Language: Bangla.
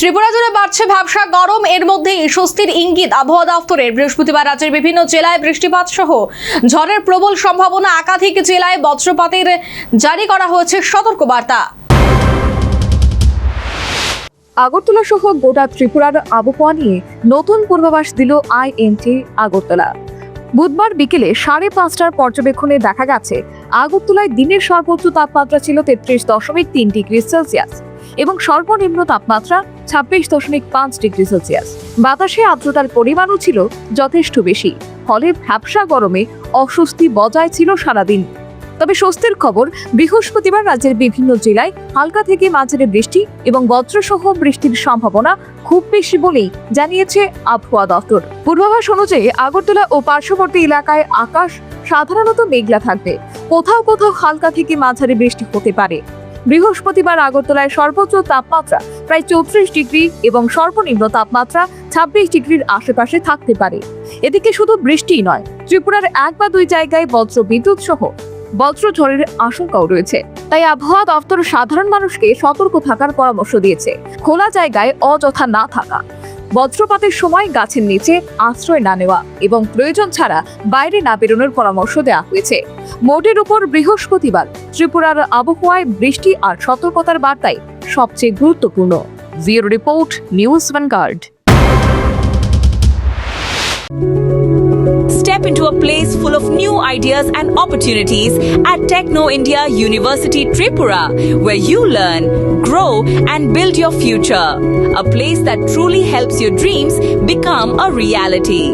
ত্রিপুরা জুড়ে বাড়ছে ভ্যাপসা গরম। এর মধ্যেই স্বস্তির ইঙ্গিত আবহাওয়া দফতরের। বৃহস্পতিবার রাজ্যের বিভিন্ন জেলায় বৃষ্টিপাত সহ ঝড়ের প্রবল সম্ভাবনা। একাধিক জেলায় বজ্রপাতের জারি করা হয়েছে সতর্কবার্তা। আগরতলা সহ গোটা ত্রিপুরার আবহাওয়া নিয়ে নতুন পূর্বাভাস দিল IMD আগরতলা। বুধবার বিকেলে 5:30টার পর্যবেক্ষণে দেখা গেছে আগরতলায় দিনের সর্বোচ্চ তাপমাত্রা ছিল 33.3 ডিগ্রি সেলসিয়াস এবং সর্বনিম্ন তাপমাত্রা 26.5 ডিগ্রি সেলসিয়াস। বাতাসে আর্দ্রতার পরিমাণও ছিল যথেষ্ট বেশি, ফলে ভ্যাপসা গরমে অস্বস্তি বজায় ছিল সারাদিন। তবে স্বস্তির খবর, বৃহস্পতিবার রাজ্যের বিভিন্ন জেলায় হালকা থেকে মাঝারি বৃষ্টি এবং বজ্রসহ বৃষ্টির সম্ভাবনা খুব বেশি বলেই জানিয়েছে আবহাওয়া দফতর। পূর্বাভাস অনুযায়ী আগরতলা ও পার্শ্ববর্তী এলাকায় আকাশ সাধারণত মেঘলা থাকবে, কোথাও কোথাও হালকা থেকে মাঝারি বৃষ্টি হতে পারে। বৃহস্পতিবার আগরতলায় সর্বোচ্চ তাপমাত্রা প্রায় 34 ডিগ্রি এবং সর্বনিম্ন তাপমাত্রা 26 ডিগ্রির আশেপাশে থাকতে পারে। এদিকে শুধু বৃষ্টিই নয়, ত্রিপুরার 1 বা 2 জায়গায় বজ্রবিদ্যুৎ সহ বজ্রঝড়ের আশঙ্কাও রয়েছে। তাই আবহাওয়া দফতর সাধারণ মানুষকে সতর্ক থাকার পরামর্শ দিয়েছে। খোলা জায়গায় অযথা না থাকা, বজ্রপাতের সময় গাছের নিচে আশ্রয় না নেওয়া এবং প্রয়োজন ছাড়া বাইরে না বেরোনোর পরামর্শ দেওয়া হয়েছে। মোটের উপর বৃহস্পতিবার ত্রিপুরার আবহাওয়ায় বৃষ্টি আর সতর্কতার বার্তাই সবচেয়ে গুরুত্বপূর্ণ। Bureau report, news vanguard. Step into a place full of new ideas and opportunities at Techno India University Tripura, where you learn, grow and build your future. A place that truly helps your dreams become a reality.